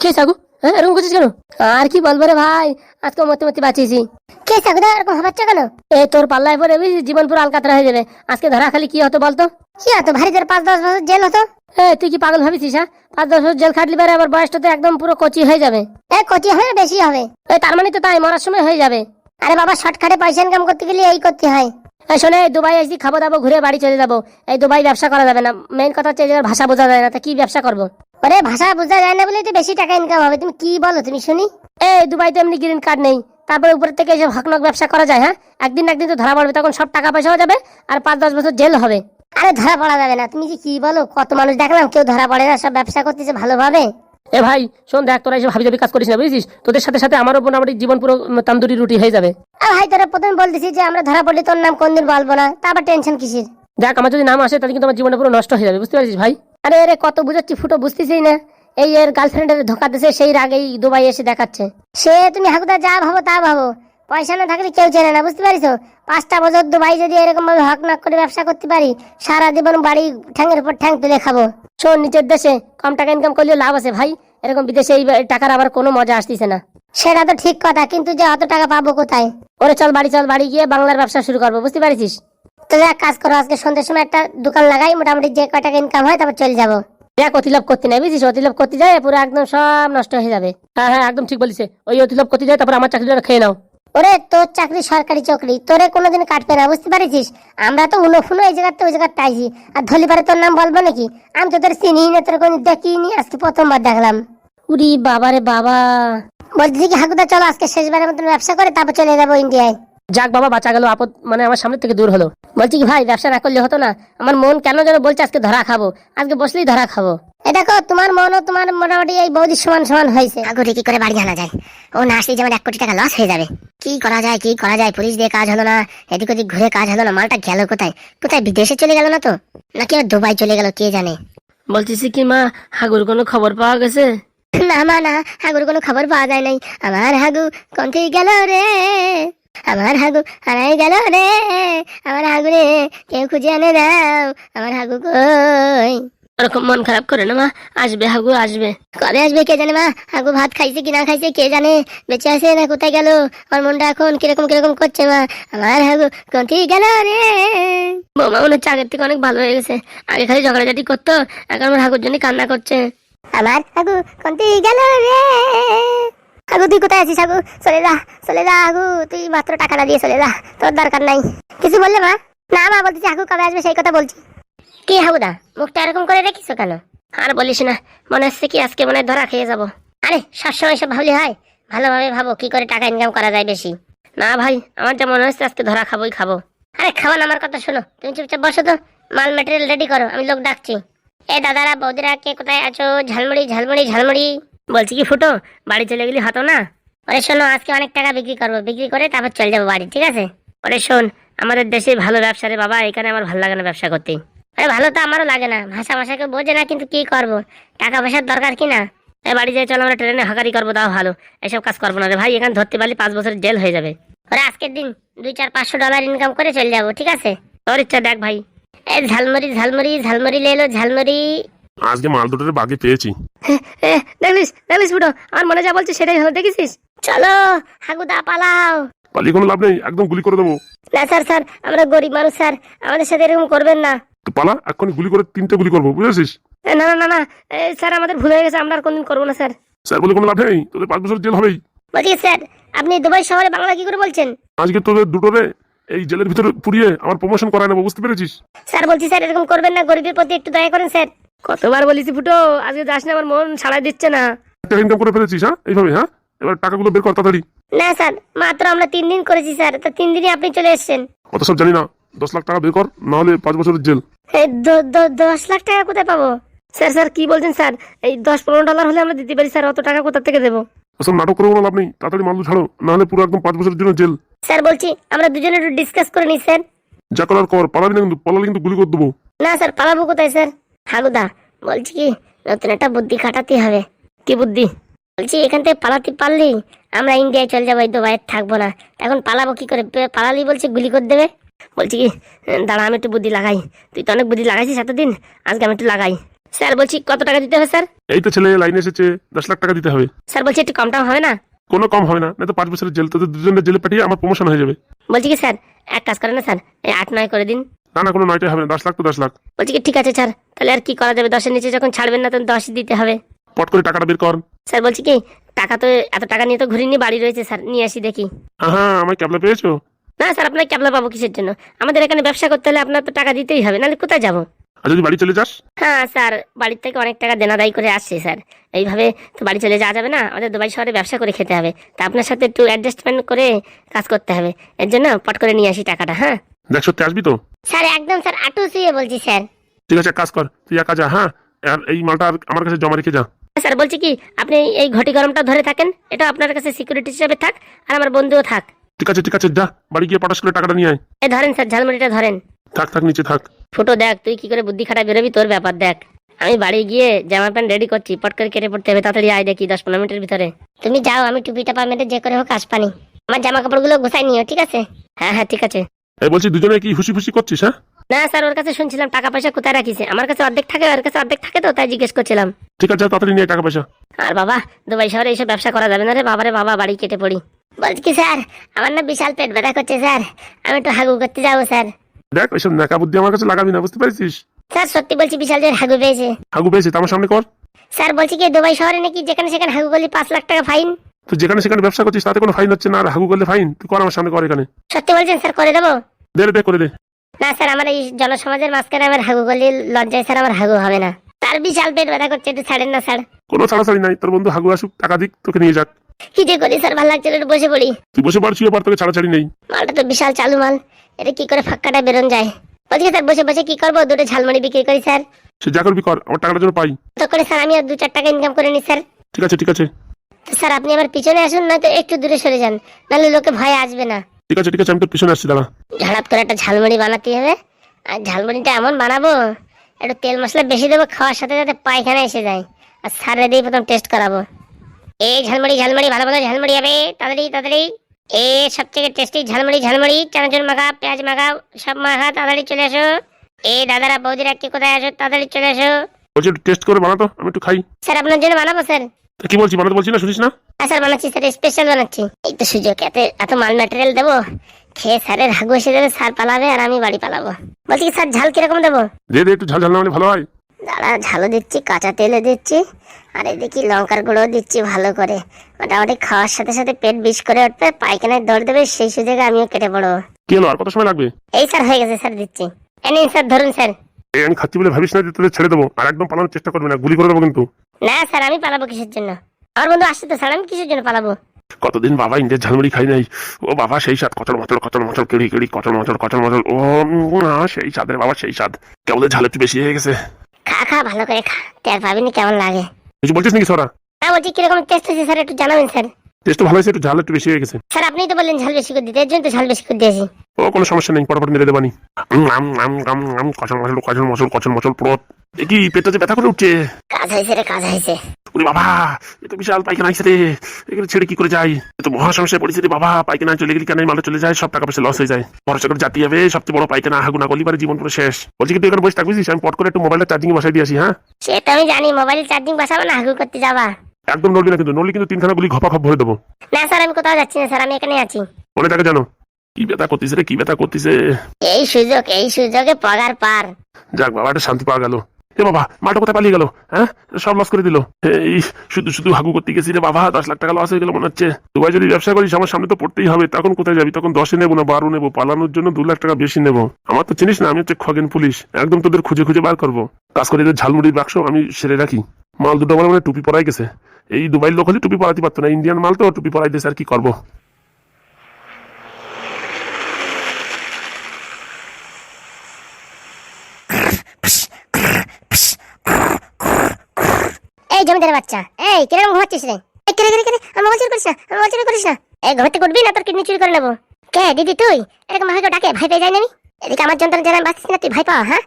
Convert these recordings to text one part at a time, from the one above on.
কে সাগু? এরকম করছিস কেন? আর কি বলবো রে ভাই, আজকে মরতে মরতে বাঁচিয়েছি। কে সাগুদা এরকম হবাচ্চা কেন? তোর পাল্লায় পরে জীবন পুরো আলকাতরা হয়ে যাবে। আজকে ধরা খালি কি হতো বলতো? কি হতো? ভারী জোর 5-10 বছর জেল হতো। তুই কি পাগল ভাবিছিস? 5-10 বছর জেল খাটলি পারে, আবার বয়সটা তো একদম পুরো কচি হয়ে যাবে। কচি হবে বেশি হবে। তার মানে তো তাই মরার সময় হয়ে যাবে। আরে বাবা, শর্টকাটে পয়সা ইনকাম করতে গেলে এই করতে হয়। শোনে, দুবাই আসি, খাবো দাবো, ঘুরে বাড়ি চলে যাবো। এই দুবাই ব্যবসা করা যাবে না। মেইন কথা হচ্ছে ভাষা বোঝা যায় না, তা কি ব্যবসা করবো? ওরে, ভাষা বোঝা যায় না বলেই তো বেশি টাকা ইনকাম হবে। তুমি কি বলো তুমি শুনি? দুবাইতে এমনি গ্রিন কার্ড নেই, তারপরে উপর থেকে এসব হকনক ব্যবসা করা যায়? হ্যাঁ, একদিন একদিন তো ধরা পড়বে, তখন সব টাকা পয়সাও যাবে আর 5-10 বছর জেল হবে। আরে ধরা পড়া যাবে না, তুমি যে কি বলো? কত মানুষ দেখলাম, কেউ ধরা পড়ে না, সব ব্যবসা করতেছে ভালোভাবে। ভাই শোন, দেখ, তোরা এসব হাবি কাজ করিস না, বুঝছিস? তোদের সাথে সাথে আমারও মোটামুটি জীবন পুরো তান্দুরি রুটি হয়ে যাবে। ভাই, তোরা প্রথমে বলতেছি যে আমরা ধরা পড়লে তোর নাম কোনদিন বলবো না, তারপর টেনশন কিসের? দেখ, আমার যদি নাম আসে তাহলে কিন্তু আমার জীবনটা পুরো নষ্ট হয়ে যাবে, বুঝতে পারছিস ভাই? আরে কত বুঝাচ্ছি ফুটো, বুঝতেছিস না? এর গার্লফ্রেন্ডের ধোকা দিছে, সেই রাগেই দুবাই এসে দেখাচ্ছে। সে তুমি হাকুদা যা ভাবো তা ভাবো, পয়সা না থাকলে কেউ চেনে না, বুঝতে পারিস? 5টা বছর দুবাই যদি এরকম ভাবে হক নাক করে ব্যবসা করতে পারি, সারা জীবন বাড়ি ঠ্যাঙের উপর ঠ্যাং তুলে খাবো। শোন, নিচের দেশে কম টাকা ইনকাম করলেও লাভ আছে ভাই, এরকম বিদেশে এই টাকার আবার কোনো মজা আসতেছে না। সেটা তো ঠিক কথা, কিন্তু যে অত টাকা পাবো কোথায়? ওরে চল বাড়ি গিয়ে বাংলার ব্যবসা শুরু করবো, বুঝতে পারিস? তো এক কাজ করো, আজকে সন্ধ্যের সময় একটা দোকান লাগাই, মোটামুটি যে কয় টাকা ইনকাম হয় তারপর চলে যাবো। দেখ, অতিলাভ করতে নাই, বুঝছিস? অতিলাভ করতে যায় পুরো একদম সব নষ্ট হয়ে যাবে। হ্যাঁ, একদম ঠিক বলিস। ওই অতিলাভ করতে যায়, তারপর আমার চাকরিটা খেয়ে নাও। ওরে, তোর চাকরি সরকারি চাকরি, তোরে কোনোদিন কাটবে না, বুঝতে পারিস? আমরা তো উনো ফুনো এই জায়গাতে ওই জায়গাতে আইছি, আর ধলি পারে তোর নাম বলবো নাকি? আমি তো তোর চিনি না, তোর কোনো দেখিনি, আজকে প্রথমবার দেখলাম। উরি বাবারে বাবা! বলতেছি কি হাকুদা, চলো আজকে শেষবারের মতন ব্যবসা করে তারপর চলে যাবো ইন্ডিয়ায়। যাক বাবা, বাঁচা গেল, আপদ মানে আমার সামনে থেকে দূর হলো। বলছি কি ভাই, ব্যবসা না করলে হতো না? আমার মন কেন যেন বলছে আজকে ধরা খাবো, আজকে বসলেই ধরা খাবো। এই দেখো, তোমার মনও তোমার মোটামুটি এই বৌদির সমান সমান হয়েছে। আগুরে কি করে বাড়ি আনা যায়? ও না আসলে যেমন 1 কোটি টাকা লস হয়ে যাবে। কি করা যায়? পুলিশ দিয়ে কাজ হলো না, এদিক ওদিক ঘুরে কাজ হলো না, মালটা গেল কোথায়? বিদেশে চলে গেল না তো, নাকি আর দুবাই চলে গেল, কে জানে? বলতেছি কি মা, হাগুর কোনো খবর পাওয়া গেছে? না মা, না, হাগুর কোনো খবর পাওয়া যায় নাই। আমার হাগু কোনটি গেল রে? আমার হাগু হারাই গেল রে। আমার হাগু রে, কেউ খুঁজে এনে দাও, আমার হাগু কই? ওরকম মন খারাপ করে না মা, আসবে হাগু, আসবে। কবে আসবে কে জানে মা? হাগু ভাত খাইছে কি না খাইছে কে জানে, বেঁচে আছে না কোথায় গেল? আমার মনটা এখন কিরকম কিরকম করছে মা। আমার হাগু কোনটি গেল রে? বৌমা মনে হচ্ছে আগের থেকে অনেক ভালো হয়ে গেছে। আগে খালি ঝগড়াঝাটি করতো, এখন আমার হাগুর জন্য কান্না করছে। আমার হাগু কোনটি গেল রে? হাগু তুই কোথায় আছিস? হাগু চলে যা হাগু, তুই মাত্র টাকাটা দিয়ে চলে যা, তোর দরকার নাই। কিছু বললে মা? না মা, বলতেছি হাগু কবে আসবে সেই কথা বলছি। কি হাগুদা, মুখটা এরকম করে রেখিস কেন? আর বলিস না, মনে হচ্ছে কি আজকে মনে হয় ধরা খেয়ে যাবো। আরে সবসময় সব ভাবলে হয়? ভালোভাবে ভাবো কি করে টাকা ইনকাম করা যায় বেশি। না ভাই, আমার যা মনে হচ্ছে আজকে ধরা খাবোই খাবো। আরে খাওয়ান, আমার কথা শোনো, তুমি চুপচাপ বসো তো, মাল ম্যাটেরিয়াল রেডি করো, আমি লোক ডাকছি। এ দাদারা বৌদিরা কে কোথায় আছো? ঝালমুড়ি। বলছি কি ফুটো, বাড়ি চলে গেলি হতো না? ওরে শোনো, আজকে অনেক টাকা বিক্রি করবো, বিক্রি করে তারপর চলে যাবো বাড়ি, ঠিক আছে? ওরে শোন, আমাদের দেশে ভালো ব্যবসা রে বাবা, এখানে আমার ভালো লাগে না ব্যবসা করতে। আরে ভালো তো আমারও লাগে না, ভাষা কেউ বোঝে না, কিন্তু কি করবো, টাকা পয়সার দরকার কি না? বাড়ি যাই, চলো আমরা ট্রেনে হাঁকারি করবো, তাও ভালো। এসব কাজ করবো না রে ভাই, এখানে ধরতে পারলে 5 বছরের জেল হয়ে যাবে। ওরা আজকের দিন $200-500 ইনকাম করে চলে যাবো, ঠিক আছে? তোর ইচ্ছা, দেখ ভাই। এই ঝালমুড়ি লেলো, ঝালমুড়ি। আজকে মাল দুটোরে বাগে পেয়েছি। দেখলিস ফুটো, আমার মনে যা বলছে সেটাই হলো, দেখেছিস? চলো হাগুদা পালাও। পালিয়ে কোনো লাভ নেই, একদম গুলি করে দেবো। না স্যার, আমরা গরিব মানুষ স্যার, আমাদের সাথে এরকম করবেন না। তো পালা, এক্ষুনি গুলি করে 3টে গুলি করবো, বুঝেছিস? না, স্যার আমাদের ভুল হয়ে গেছে, আমরা আর কোনদিন করবো না স্যার। স্যার বলে কোনো লাভ নেই, তোদের 5 বছর জেল হবেই। বলছি স্যার, আপনি দুবাই শহরে বাংলা কি করে বলছেন? আজকে তোদের দুটোরে এই জেলের ভিতরে পুড়িয়ে আমার প্রমোশন করায় নেবো, বুঝতে পেরেছিস? স্যার বলছি স্যার, এরকম করবেন না, গরিবের প্রতি একটু দয়া করেন স্যার। কতবার বলেছি ফুটো, আজকে যাস না, আমার মন ছাড়াই দিচ্ছে না। টাকা ইনকাম করে ফেলেছিস, হ্যাঁ এইভাবে? হ্যাঁ, এবার টাকাগুলো বের কর তাড়াতাড়ি। না স্যার, মাত্র আমরা 3 দিন করেছি স্যার, তো 3 দিনই আপনি চলে এসেছেন। অত সব জানি না, 10 লাখ টাকা বের কর, না হলে 5 বছরের জেল। 10 লাখ টাকা কোথায় পাবো? স্যার কি বলছেন স্যার? এই $10-15 হলে আমরা দিতে পারি স্যার, অত টাকা কোথা থেকে দেবো? ওসব নাটক করে কোনো লাভ নেই, তাড়াতাড়ি মাল ছাড়ো, না হলে পুরো একদম 5 বছরের জন্য জেল। স্যার বলছি আমরা দুজনে একটু ডিসকাস করে নিই স্যার। যা করার কর, পালাবি না কিন্তু, পালালে কিন্তু গুলি করে দেবো। না স্যার, পালাবো কোথায় স্যার? হাগুদা বলছি কি, নতুন একটা বুদ্ধি খাটাতে হবে। কি বুদ্ধি? বলছি এখান থেকে পালাতে পারলেই আমরা ইন্ডিয়ায় চলে যাবো, এই দুবাইয়ে থাকবো না। এখন পালাবো কি করে? পালালেই বলছি গুলি করে দেবে। বলছি কি, দাঁড়া আমি একটু বুদ্ধি লাগাই। তুই তো অনেক বুদ্ধি লাগাইছিস এতদিন, আজকে আমি একটু লাগাই। স্যার বলছি কত টাকা দিতে হবে স্যার? এই তো ছেলে লাইনে এসেছে, 10 লাখ টাকা দিতে হবে। স্যার বলছি একটু কম টম হবে না? কোনো কম হবে না, না তো 5 বছরের জেল, তোদের দুজনের জেলে পাঠিয়ে আমার প্রমোশন হয়ে যাবে। বলছি কি স্যার এক কাজ করেন না স্যার, এই 8-9 করে দিন। না না, কোনো 9টাই হবে না, 10 লাখ তো 10 লাখ। বলছি কি ঠিক আছে স্যার, তাহলে আর কি করা যাবে, 10-এর নিচে যখন ছাড়বেন না তখন 10 দিতে হবে। পট করে টাকাটা বের কর। স্যার বলছি কি টাকা তো এত টাকা নিয়ে তো ঘুরিনি, বাড়ি রয়েছে স্যার, নিয়ে আসি দেখি। হ্যাঁ, আমায় ক্যাবলা পেয়েছো? না স্যার আপনার ক্যাবলা পাবো কিসের জন্য? আমাদের এখানে ব্যবসা করতে হলে আপনার তো টাকা দিতেই হবে, নাহলে কোথায় যাবো? আর যদি বাড়ি চলে যাস? হ্যাঁ স্যার, বাড়ির থেকে অনেক টাকা দেনাদায়ী করে আসছে স্যার, এইভাবে তো বাড়ি চলে যাওয়া যাবে না, আমাদের দুবাই শহরে ব্যবসা করে খেতে হবে, তা আপনার সাথে একটু অ্যাডজাস্টমেন্ট করে কাজ করতে হবে, এর জন্য পট করে নিয়ে আসি টাকাটা। হ্যাঁ দেখ সত্যি আসবি তো? স্যার একদম স্যার, আটু শুয়ে বলছি স্যার। ঠিক আছে, এক কাজ কর, তুই একা যা। হ্যাঁ, আর এই মালটা আমার কাছে জমা রেখে যা। স্যার বলছি কি আপনি এই ঘটি গরমটা ধরে থাকেন, এটা আপনার কাছে সিকিউরিটি হিসাবে থাক, আর আমার বন্ধুও থাক। ঠিক আছে ঠিক আছে, যা বাড়ি গিয়ে পটাশ করে টাকাটা নিয়ে আয়। এই ধরেন স্যার, ঝালমুড়িটা ধরেন। থাক থাক, নিচে থাক। ফুটো দেখ তুই কি করে বুদ্ধি খাটা বেরোবি, তোর ব্যাপার দেখ। আমি বাড়ি গিয়ে জামা প্যান্ট রেডি করছি, পট করে কেটে পড়তে হবে, তাড়াতাড়ি আয় দেখি 10-15 মিনিটের ভিতরে। তুমি যাও, আমি টুপিটা পা মেটে যে করে হোক আসপানি। আমার জামা কাপড়গুলো গোছাই নিও, ঠিক আছে? হ্যাঁ হ্যাঁ ঠিক আছে। এই বলছি, দুজনে কি খুশি খুশি করছিস? হ্যাঁ না স্যার, ওর কাছে শুনছিলাম টাকা পয়সা কোথায় রাখিছে, আমার কাছে অর্ধেক থাকে, ওর কাছে অর্ধেক থাকে, তো তাই জিজ্ঞেস করছিলাম। ঠিক আছে, তাড়াতাড়ি নিয়ে আয় টাকা পয়সা। আর বাবা, দুবাই শহরে এইসব ব্যবসা করা যাবে না রে বাবারে বাবা, বাড়ি কেটে পড়ি। বলছি কি স্যার, আমার না বিশাল পেট ব্যথা করছে স্যার, আমি একটু হাগু করতে যাবো স্যার। দেখ ওইসব নাকা বুদ্ধি আমার কাছে লাগাবি না, বুঝতে পারছিস? স্যার সত্যি বলছি, বিশাল জোর হাগু পেয়েছে। হাগু পেয়েছে তো আমার সামনে কর। স্যার বলছি কি দুবাই শহরে নাকি যেখানে সেখানে হাগু করলে 5 লাখ টাকা ফাইন। তুই যেখানে সেখানে ব্যবসা করছিস তাতে কোনো ফাইন হচ্ছে না, আর হাগু করলে ফাইন? তুই কর আমার সামনে কর এখানে। সত্যি বলছেন স্যার, করে দেবো? দে রে, দে করে দে। না স্যার, আমার এই জনসমাজের মাঝখানে আমার হাগু করলে লজ্জায় স্যার আমার হাগু হবে না। তার বিশাল পেট ব্যথা করছে, একটু ছাড়েন না স্যার। কোনো ছাড়াছাড়ি নাই, তোর বন্ধু হাগু আসুক, টাকা দিক, তোকে নিয়ে যাক। কি যে করি স্যার, ভালো লাগছে না, একটু বসে পড়ি। তুই বসে পড়, শুয়ে পড়, তোকে ছাড়াছাড়ি নেই। মালটা তো বিশাল চালু মাল, এটা কি করে ফাঁকাটা বেরোন যায়? বলছি কি স্যার, বসে বসে কি করবো, দুটো ঝালমুড়ি বিক্রি করি স্যার। সে যা করবি কর, আমার টাকাটা যেন পাই। তো করে স্যার আমি আর 2-4 টাকা ইনকাম করে নি স্যার। ঠিক আছে ঠিক আছে। তো স্যার আপনি আমার পিছনে আসুন, না তো একটু দূরে সরে যান, নাহলে লোকে ভয় আসবে না। ঠিক আছে ঠিক আছে, আমি তোর পিছনে আসছি, দাঁড়া। ঝাড়াপ করে একটা ঝালমুড়ি বানাতে হবে, আর ঝালমুড়িটা এমন বানাবো, একটু তেল মশলা বেশি দেবো, খাওয়ার সাথে সাথে পায়খানা এসে যায়। আর স্যারে দিয়ে প্রথম টেস্ট করাবো। এই ঝালমুড়ি ঝালমুড়ি, ভালো ভালো ঝালমুড়ি হবে, তাড়াতাড়ি তাড়াতাড়ি। এ সবথেকে টেস্টি ঝালমুড়ি ঝালমুড়ি, চানাচুর মাখা, পেঁয়াজ মাখা, সব মাখা, তাড়াতাড়ি চলে আসো। এই দাদারা বৌদিরা কি কোথায় আসো, তাড়াতাড়ি চলে আসো। বলছি একটু টেস্ট করে বানাতো, আমি একটু খাই। স্যার আপনার জন্য বানাবো স্যার। তা কি বলছি, বানাতে বলছি না, শুনিস না? হ্যাঁ স্যার বানাচ্ছি স্যার, স্পেশাল বানাচ্ছি। এই তো সুযোগ, এত এত মাল ম্যাটেরিয়াল দেবো, খেয়ে স্যারের হাগু এসে যাবে, স্যার পালাবে আর আমি বাড়ি পালাবো। বলছি কি স্যার, ঝাল কিরকম দেবো? দে দে, একটু ঝাল ঝাল না হলে ভালো হয়। দাঁড়া, ঝালও দিচ্ছি, কাঁচা তেলে দিচ্ছি, আর এদিকে লঙ্কার গুঁড়ো দিচ্ছি ভালো করে। মোটামুটি খাওয়ার সাথে সাথে পেট বিষ করে উঠবে, পায়খানায় দৌড় দেবে, সেই সুযোগে আমিও কেটে পড়বো। কি হলো, আর কত সময় লাগবে? এই স্যার হয়ে গেছে স্যার, দিচ্ছি। নিন স্যার, ধরুন স্যার। এই আমি খাচ্ছি বলে ভাবিস না যে তোদের ছেড়ে দেবো, আর একদম পালানোর চেষ্টা করবি না, গুলি করে দেবো কিন্তু। না স্যার, আমি পালাবো কিসের জন্য? আমার বন্ধু আসছে তো স্যার, আমি কিসের জন্য পালাবো? কতদিন বাবা ইন্ডিয়ার ঝালমুড়ি খাই নাই। ও বাবা সেই স্বাদ, কচল মচল কেড়ি কেড়ি, কচল মচল, ও সেই স্বাদের বাবা, সেই স্বাদ। কেবল ঝাল একটু বেশি হয়ে গেছে। খা খা, ভালো করে খা, টের পাবি না কেমন লাগে। কিছু বলছিস নাকি সোরা? না বলছি কিরকম টেস্ট হয়েছে স্যার, একটু জানাবেন স্যার। টেস্ট ভালো হয়েছে, একটু ঝাল একটু বেশি হয়ে গেছে। স্যার আপনিই তো বললেন ঝাল বেশি করে দিতে, এর জন্য তো ঝাল বেশি করে দিয়েছি। ও কোনো সমস্যা নেই, পটাপট মেরে দেবানি। কচল মচল পুরো। এ কি পেটটা যে ব্যথা করে উঠছে? কাজ হয়েছে রে, কাজ হয়েছে। ওরে বাবা, এ তো বিশাল পায়খানা আইছে রে, এখানে ছেড়ে কি করে যাই? এ তো মহা সমস্যায় পড়েছে রে বাবা, পায়খানা চলে গেলে কেন মালটা চলে যায়, সব টাকা পয়সা লস হয়ে যায়। ভরসা করে জাতি হবে, সবচেয়ে বড় পায়খানা, হাগুনা করলি পারে জীবন পুরো শেষ। বলছি কি তুই এখানে বসে থাকবি? আমি পট করে একটু মোবাইলটা চার্জিং বসাই দিয়ে আসি। হ্যাঁ সে তো আমি জানি, মোবাইল চার্জিং বসাবো না, হাগু করতে যাবা। একদম নড়বি না কিন্তু, নড়লি কিন্তু 3খানা গুলি ঘপা খপ ভরে দেবো। না স্যার, আমি কোথাও যাচ্ছি না স্যার, আমি এখানে আছি। মনে থাকে জানো? কি ব্যথা করতেছে রে, কি ব্যথা করতেছে। এই সুযোগে পগার পার। যাক বাবা, একটা শান্তি পাওয়া গেল। এ বাবা, মাটা কোথায় পালিয়ে গেল? হ্যাঁ, সব লস করে দিল। এই শুধু শুধু হাগু করতে গেছি রে বাবা, 10 লাখ টাকা লস হয়ে গেল মনে হচ্ছে। দুবাই যদি ব্যবসা করিস আমার সামনে তো পড়তেই হবে, তখন কোথায় যাবি? তখন 10 নেবো না 12 নেবো, পালানোর জন্য 2 লাখ টাকা বেশি নেবো। আমার তো চিনিস না, আমি হচ্ছে খগেন পুলিশ, একদম তোদের খুঁজে খুঁজে বার করবো। কাজ করে এদের ঝালমুড়ির বাক্স আমি সেরে রাখি। মাল দুটো আমার মানে টুপি পরাই গেছে। এই দুবাইয়ের লোক হলে টুপি পরাতে পারতো না, ইন্ডিয়ান মাল তো টুপি পরাই দিয়েছে, আর কি করবো। এই জমিদারের বাচ্চা, এই কিরকম ঘুমাচ্ছিস রে? এই কেরে কেরে কেরে, আমি মোবাইল চুরি করিস না, আমি মোবাইল চুরি করিস না। এই ঘুমাতে করবি না, তোর কিডনি চুরি করে নেবো। কে দিদি তুই? এরকম ভাবে কেউ ডাকে, ভয় পেয়ে যায় না? আমি এদিকে আমার যন্ত্রণা জানা বাঁচছিস না, তুই ভয় পাওয়া? হ্যাঁ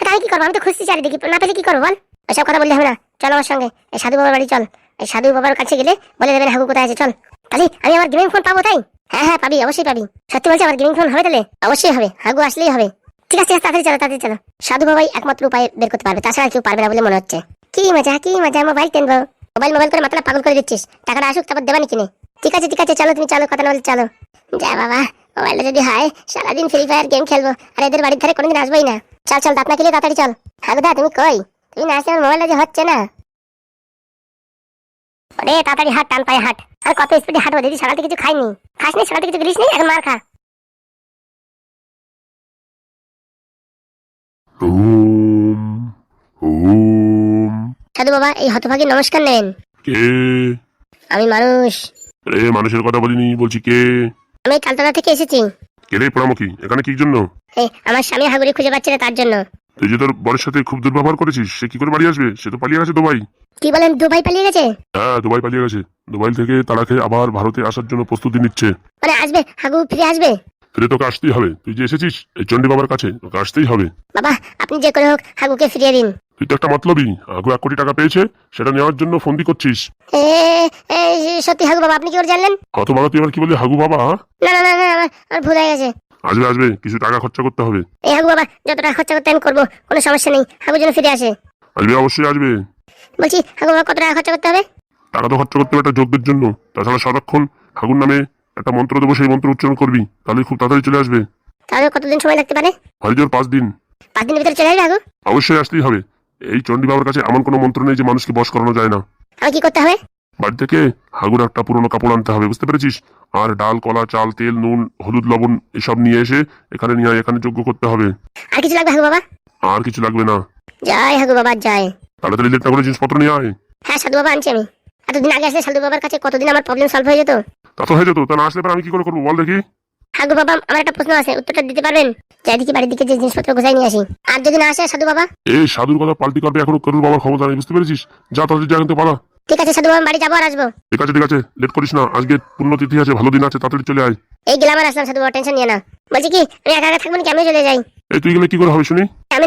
আমি কি করবো? আমি তো খুঁজছি চারিদিকে, না পেলে কি করবো বল? ওইসব কথা বললে হবে না, চল আমার সঙ্গে, এই সাধু বাবার বাড়ি চল। এই সাধু বাবার কাছে গেলে বলে দেবেন হাগু কোথায় আছে, চল। তাহলে আমি আমার গেমিং ফোন পাবো তাই? হ্যাঁ হ্যাঁ পাবি, অবশ্যই পাবি। সত্যি বলছি, আমার গেমিং ফোন হবে তাহলে? অবশ্যই হবে, হাগু আসলেই হবে। ঠিক আছে তাড়াতাড়ি চলো তাড়াতাড়ি চলো। সাধু বাবাই একমাত্র উপায় বের করতে পারবে, তাছাড়া কেউ পারবে না বলে মনে হচ্ছে। কি মজা মোবাইল কিনবো। মোবাইল করে মাথাটা পাগল করে দিচ্ছিস, টাকাটা আসুক তারপর দেবানি কিনে। ঠিক আছে চলো, তুমি চলো, কথা না বলে চলো। যা বাবা, মোবাইলটা যদি হয় সারাদিন ফ্রি ফায়ার গেম খেলবো, আর এদের বাড়ির ধারে কোনোদিন আসবোই না। চল দাঁত না খেলে তাড়াতাড়ি চল। হাগুদা তুমি কই? তুমি না আসলে আমার মোবাইলটা যে হচ্ছে না। রে তাড়াতাড়ি হাট, টান পায়ে হাট। আর কত স্পিডে হাঁটবো দিদি, সকালতে কিছু খাইনি। খাসনি সকালতে কিছু করিস নি, এখন মার খা। ওম ওম। সাধু বাবা এই হতভাগী নমস্কার নেন। কে? আমি মানুষ। রে মানুষের কথা বলিনি, বলছি কে? আমি তালতলা থেকে এসেছি। কে রে পোড়ামুখী? এখানে কি জন্য? আমার স্বামী হাগুড়ি খুঁজে পাচ্ছে না, তার জন্য। তুই যে তোর বরের সাথে খুব দুর্ব্যবহার করেছিস, সে কি করে বাড়ি আসবে? সে তো পালিয়ে গেছে দুবাই। কি বলেন, দুবাই পালিয়ে গেছে? হ্যাঁ, দুবাই পালিয়ে গেছে। দুবাই থেকে তারা খেয়ে আবার ভারতে আসার জন্য প্রস্তুতি নিচ্ছে। মানে আসবে, হাগু ফিরে আসবে? ফিরে তোকে আসতেই হবে। তুই যে এসেছিস এই চণ্ডী বাবার কাছে, তোকে আসতেই হবে। বাবা আপনি যে করে হোক হাগুকে ফিরিয়ে দিন। তুই তো একটা মতলবী, আগু 1 কোটি টাকা পেয়েছে, সেটা নেওয়ার জন্য ফন্দি করছিস। এ, এ, সত্যি হাগু বাবা, আপনি কি করে জানলেন? কত বাবা, তুই এবার কি বলি হাগু বাবা? না আমার ভুল হয়ে গেছে। আসবে, কিছু টাকা খরচা করতে হবে। এই হাগু বাবা, যত টাকা খরচা করতে আমি করবো, কোনো সমস্যা নেই, হাগু যেন ফিরে আসে। অবশ্যই আসবে। বলছি হাগু বাবা, কত টাকা খরচা করতে হবে? টাকা তো খরচা করতে হবে একটা যজ্ঞের জন্য। তাছাড়া সারাক্ষণ হাগুর নামে একটা মন্ত্র দেবো, সেই মন্ত্র উচ্চারণ করবি, তাহলে খুব তাড়াতাড়ি চলে আসবে। তাহলে কতদিন সময় লাগতে পারে? হরিজোর 5 দিন। 5 দিনের ভিতরে চলে আসবে হাগু? অবশ্যই আসতেই হবে। এই চণ্ডী বাবার কাছে এমন কোনো মন্ত্র নেই যে মানুষকে বশ করানো যায় না। আর কি করতে হবে? বাড়ি থেকে হাগুর একটা পুরোনো কাপড় আনতে হবে, বুঝতে পেরেছিস? আর ডাল, কলা, চাল, তেল, নুন, হলুদ, লবণ এসব নিয়ে এসে এখানে নিয়ে এখানে যজ্ঞ করতে হবে। আর কিছু লাগবে হাগু বাবা? আর কিছু লাগবে না। জয় হাগু বাবা জয়। তাড়াতাড়ি লেট না করে জিনিসপত্র নিয়ে আয়। হ্যাঁ সাধু বাবা, আনছি আমি। এতদিন আগে আসলে সাধু বাবার কাছে কতদিন আমার প্রবলেম সলভ হয়ে যেত। তা তো হয়ে যেত, তা না আসলে পরে আমি কি করে করবো বল দেখি? হাগু বাবা আমার একটা প্রশ্ন আছে, উত্তরটা দিতে পারবেন? চারিদিকে বাড়ির দিকে যে জিনিসপত্র গোছাই নিয়ে আসি, আর যদি না আসে সাধু বাবা? এই সাধুর কথা পাল্টি করবে এখনো করুর বাবার ক্ষমতা নেই, বুঝতে পেরেছিস? যা তাড়াতাড়ি যা কিন্তু পালা। ঠিক আছে সাধু বাবা, বাড়ি যাবো আর আসবো। ঠিক আছে, লেট করিস না। আজকে পুণ্যতিথি আছে, ভালো দিন আছে, তাড়াতাড়ি চলে আয়। এই গেলাম আর আসলাম সাধু বাবা, টেনশন নিয়ে না। বলছি কি আমি একা থাকবো নাকি, আমিও চলে যাই? এই তুই গেলে কি করে হবে শুনি? আমি